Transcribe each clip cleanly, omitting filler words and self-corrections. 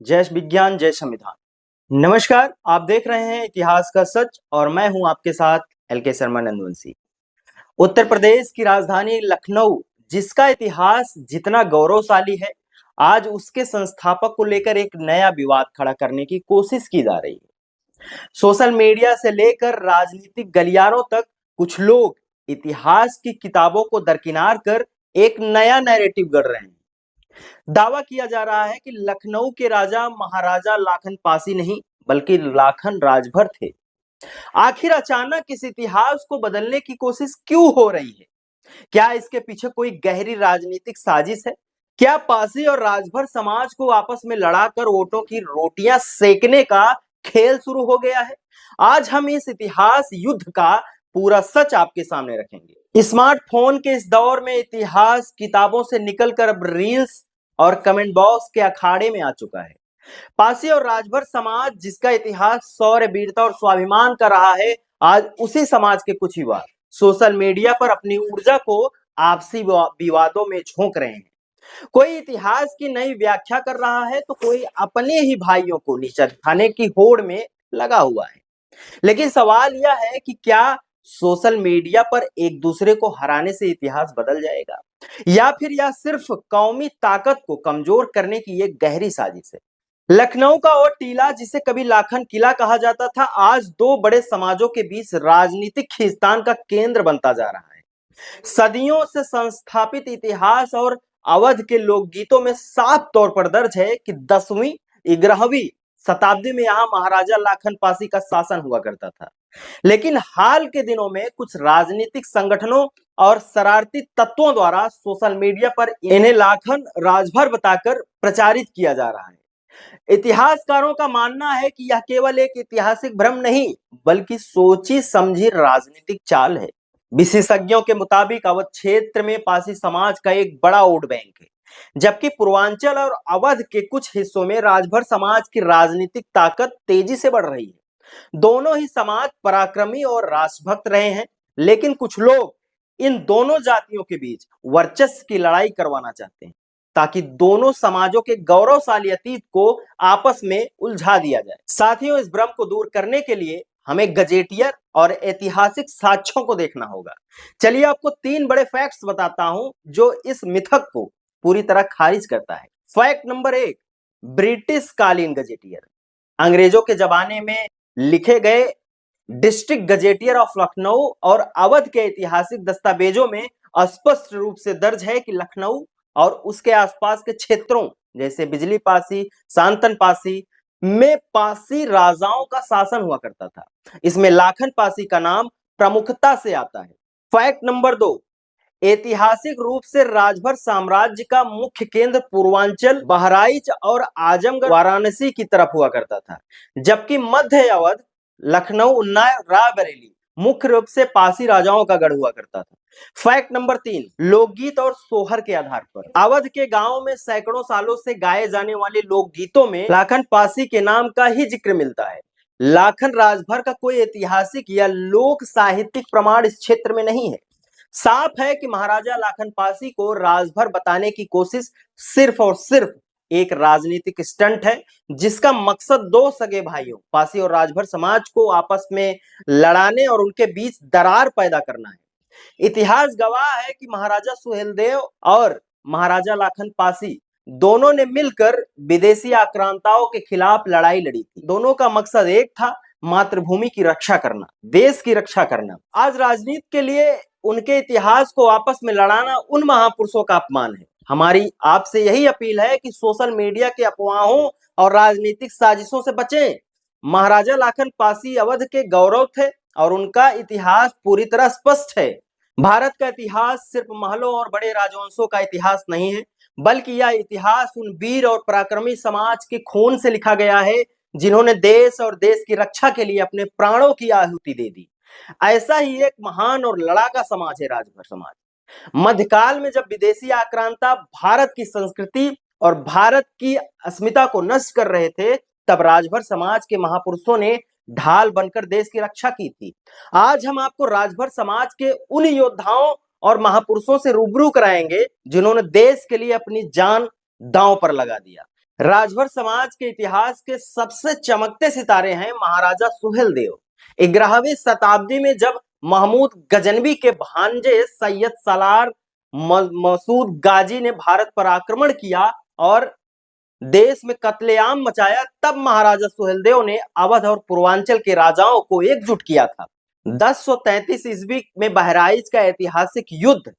जय विज्ञान जय संविधान। नमस्कार, आप देख रहे हैं इतिहास का सच और मैं हूं आपके साथ एलके शर्मा नंदवंशी। उत्तर प्रदेश की राजधानी लखनऊ, जिसका इतिहास जितना गौरवशाली है, आज उसके संस्थापक को लेकर एक नया विवाद खड़ा करने की कोशिश की जा रही है। सोशल मीडिया से लेकर राजनीतिक गलियारों तक कुछ लोग इतिहास की किताबों को दरकिनार कर एक नया नैरेटिव गढ़ रहे हैं। दावा किया जा रहा है कि लखनऊ के राजा महाराजा लाखन पासी नहीं बल्कि लाखन राजभर थे। आखिर अचानक इस इतिहास को बदलने की कोशिश क्यों हो रही है? क्या इसके पीछे कोई गहरी राजनीतिक साजिश है? क्या पासी और राजभर समाज को आपस में लड़ाकर वोटों की रोटियां सेकने का खेल शुरू हो गया है? आज हम इस इतिहास युद्ध का पूरा सच आपके सामने रखेंगे। स्मार्टफोन के इस दौर में इतिहास किताबों से निकलकर अब रील्स और कमेंट बॉक्स के अखाड़े में आ चुका है। पासी और राजभर समाज, जिसका इतिहास शौर्य, वीरता और स्वाभिमान का रहा है, आज उसी समाज के कुछ युवा सोशल मीडिया पर अपनी ऊर्जा को आपसी विवादों में झोंक रहे हैं। कोई इतिहास की नई व्याख्या कर रहा है तो कोई अपने ही भाइयों को नीचा दिखाने की होड़ में लगा हुआ है। लेकिन सवाल यह है कि क्या सोशल मीडिया पर एक दूसरे को हराने से इतिहास बदल जाएगा, या फिर यह सिर्फ कौमी ताकत को कमजोर करने की एक गहरी साजिश है? लखनऊ का वो टीला, जिसे कभी लाखन किला कहा जाता था, आज दो बड़े समाजों के बीच राजनीतिक खींचतान का केंद्र बनता जा रहा है। सदियों से संस्थापित इतिहास और अवध के लोकगीतों में साफ तौर पर दर्ज है कि 10वीं 11वीं शताब्दी में यहाँ महाराजा लाखन पासी का शासन हुआ करता था। लेकिन हाल के दिनों में कुछ राजनीतिक संगठनों और शरारती तत्वों द्वारा सोशल मीडिया पर इन्हें लाखन राजभर बताकर प्रचारित किया जा रहा है। इतिहासकारों का मानना है कि यह केवल एक ऐतिहासिक भ्रम नहीं बल्कि सोची समझी राजनीतिक चाल है। विशेषज्ञों के मुताबिक अवध क्षेत्र में पासी समाज का एक बड़ा वोट बैंक है, जबकि पूर्वांचल और अवध के कुछ हिस्सों में राजभर समाज की राजनीतिक ताकत तेजी से बढ़ रही है। दोनों ही समाज पराक्रमी और राष्ट्रभक्त रहे हैं, लेकिन कुछ लोग इन दोनों जातियों के बीच वर्चस्व की लड़ाई करवाना चाहते हैं ताकि दोनों समाजों के गौरवशाली अतीत को आपस में उलझा दिया जाए। साथियों, इस भ्रम को दूर करने के लिए हमें गजेटियर और ऐतिहासिक साक्ष्यों को देखना होगा। चलिए आपको 3 बड़े फैक्ट्स बताता हूं जो इस मिथक को पूरी तरह खारिज करता है। फैक्ट नंबर 1, ब्रिटिश कालीन गजेटियर। अंग्रेजों के जमाने में लिखे गए डिस्ट्रिक्ट गजेटियर ऑफ लखनऊ और अवध के ऐतिहासिक दस्तावेजों में स्पष्ट रूप से दर्ज है कि लखनऊ और उसके आसपास के क्षेत्रों जैसे बिजली पासी, सांतन पासी में पासी राजाओं का शासन हुआ करता था। इसमें लाखन पासी का नाम प्रमुखता से आता है। फैक्ट नंबर 2, ऐतिहासिक रूप से राजभर साम्राज्य का मुख्य केंद्र पूर्वांचल, बहराइच और आजमगढ़, वाराणसी की तरफ हुआ करता था, जबकि मध्य अवध, लखनऊ, उन्नाव, रायबरेली मुख्य रूप से पासी राजाओं का गढ़ हुआ करता था। फैक्ट नंबर 3, लोकगीत और सोहर के आधार पर अवध के गांवों में सैकड़ों सालों से गाए जाने वाले लोकगीतों में लाखन पासी के नाम का ही जिक्र मिलता है। लाखन राजभर का कोई ऐतिहासिक या लोक साहित्यिक प्रमाण इस क्षेत्र में नहीं है। साफ है कि महाराजा लाखन पासी को राजभर बताने की कोशिश सिर्फ और सिर्फ एक राजनीतिक स्टंट है, जिसका मकसद दो सगे भाइयों पासी और राजभर समाज को आपस में लड़ाने और उनके बीच दरार पैदा करना है। इतिहास गवाह है कि महाराजा सुहेलदेव और महाराजा लाखन पासी दोनों ने मिलकर विदेशी आक्रांताओं के खिलाफ लड़ाई लड़ी थी। दोनों का मकसद एक था, मातृभूमि की रक्षा करना, देश की रक्षा करना। आज राजनीति के लिए उनके इतिहास को आपस में लड़ाना उन महापुरुषों का अपमान है। हमारी आपसे यही अपील है कि सोशल मीडिया के अफवाहों और राजनीतिक साजिशों से बचें। महाराजा लाखन पासी अवध के गौरव थे और उनका इतिहास पूरी तरह स्पष्ट है। भारत का इतिहास सिर्फ महलों और बड़े राजवंशों का इतिहास नहीं है, बल्कि यह इतिहास उन वीर और पराक्रमी समाज के खून से लिखा गया है जिन्होंने देश और देश की रक्षा के लिए अपने प्राणों की आहुति दे दी। ऐसा ही एक महान और लड़ाका समाज है राजभर समाज। मध्यकाल में जब विदेशी आक्रांता भारत की संस्कृति और भारत की अस्मिता को नष्ट कर रहे थे, तब राजभर समाज के महापुरुषों ने ढाल बनकर देश की रक्षा की थी। आज हम आपको राजभर समाज के उन योद्धाओं और महापुरुषों से रूबरू कराएंगे जिन्होंने देश के लिए अपनी जान दांव पर लगा दिया। राजभर समाज के इतिहास के सबसे चमकते सितारे हैं महाराजा सुहेलदेव। 11वीं शताब्दी में जब महमूद गजनवी के भांजे सैयद सालार मसूद गाजी ने भारत पर आक्रमण किया और देश में कत्लेआम मचाया, तब महाराजा सुहेलदेव ने अवध और पूर्वांचल के राजाओं को एकजुट किया था। 1033 ईस्वी में बहराइच का ऐतिहासिक युद्ध,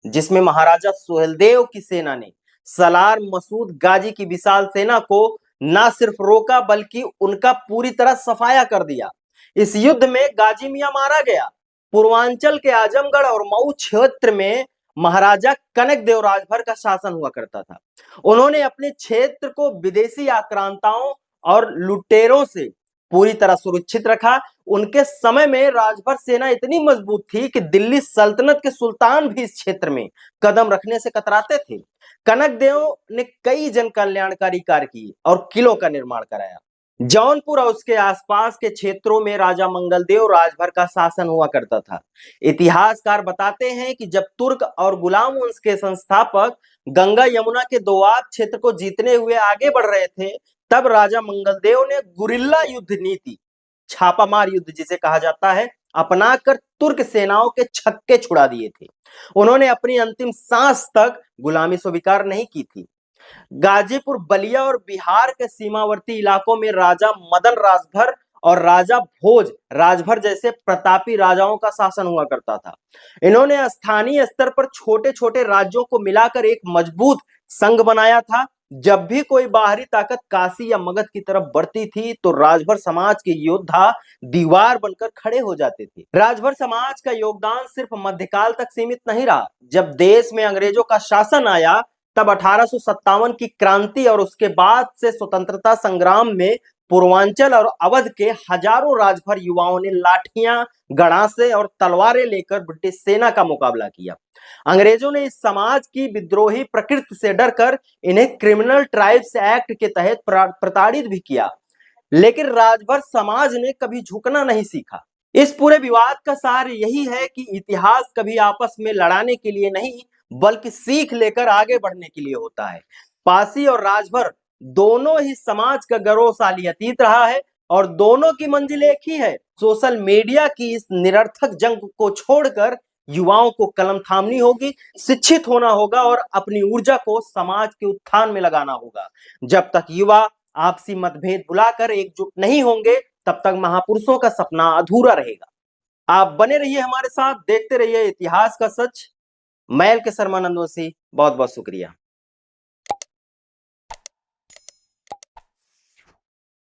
जिसमें महाराजा सुहेलदेव की सेना ने सलार मसूद गाजी की विशाल सेना को न सिर्फ रोका बल्कि उनका पूरी तरह सफाया कर दिया। इस युद्ध में गाजी मियां मारा गया। पूर्वांचल के आजमगढ़ और मऊ क्षेत्र में महाराजा कनक देव राजभर का शासन हुआ करता था। उन्होंने अपने क्षेत्र को विदेशी आक्रांताओं और लुटेरों से पूरी तरह सुरक्षित रखा। उनके समय में राजभर सेना इतनी मजबूत थी कि दिल्ली सल्तनत के सुल्तान भी इस क्षेत्र में कदम रखने से कतराते थे। कनक देव ने कई जन कल्याणकारी कार्य किए और किलों का निर्माण कराया। जौनपुर और उसके आसपास के क्षेत्रों में राजा मंगलदेव राजभर का शासन हुआ करता था। इतिहासकार बताते हैं कि जब तुर्क और गुलाम वंश के संस्थापक गंगा यमुना के दोआब क्षेत्र को जीतने हुए आगे बढ़ रहे थे, तब राजा मंगलदेव ने गुरिल्ला युद्ध नीति, छापामार युद्ध जिसे कहा जाता है, अपनाकर तुर्क सेनाओं के छक्के छुड़ा दिए थे। उन्होंने अपनी अंतिम सांस तक गुलामी स्वीकार नहीं की थी। गाजीपुर, बलिया और बिहार के सीमावर्ती इलाकों में राजा मदन राजभर और राजा भोज राजभर जैसे प्रतापी राजाओं का शासन हुआ करता था। इन्होंने स्थानीय स्तर पर छोटे छोटे राज्यों को मिलाकर एक मजबूत संघ बनाया था। जब भी कोई बाहरी ताकत काशी या मगध की तरफ बढ़ती थी तो राजभर समाज के योद्धा दीवार बनकर खड़े हो जाते थे। राजभर समाज का योगदान सिर्फ मध्यकाल तक सीमित नहीं रहा। जब देश में अंग्रेजों का शासन आया, तब 1857 की क्रांति और उसके बाद से स्वतंत्रता संग्राम में पूर्वांचल और अवध के हजारों राजभर युवाओं ने लाठियां, गड़ासे और तलवारें लेकर ब्रिटिश सेना का मुकाबला किया। अंग्रेजों ने इस समाज की विद्रोही प्रकृति से डरकर इन्हें क्रिमिनल ट्राइब्स एक्ट के तहत प्रताड़ित भी किया, लेकिन राजभर समाज ने कभी झुकना नहीं सीखा। इस पूरे विवाद का सार यही है कि इतिहास कभी आपस में लड़ाने के लिए नहीं बल्कि सीख लेकर आगे बढ़ने के लिए होता है। पासी और राजभर दोनों ही समाज का गौरवशाली अतीत रहा है और दोनों की मंजिल एक ही है। सोशल मीडिया की इस निरर्थक जंग को छोड़कर युवाओं को कलम थामनी होगी, शिक्षित होना होगा और अपनी ऊर्जा को समाज के उत्थान में लगाना होगा। जब तक युवा आपसी मतभेद भुलाकर एकजुट नहीं होंगे, तब तक महापुरुषों का सपना अधूरा रहेगा। आप बने रहिए हमारे साथ, देखते रहिए इतिहास का सच। मैं एल के शर्मा नंदवंशी, बहुत बहुत शुक्रिया।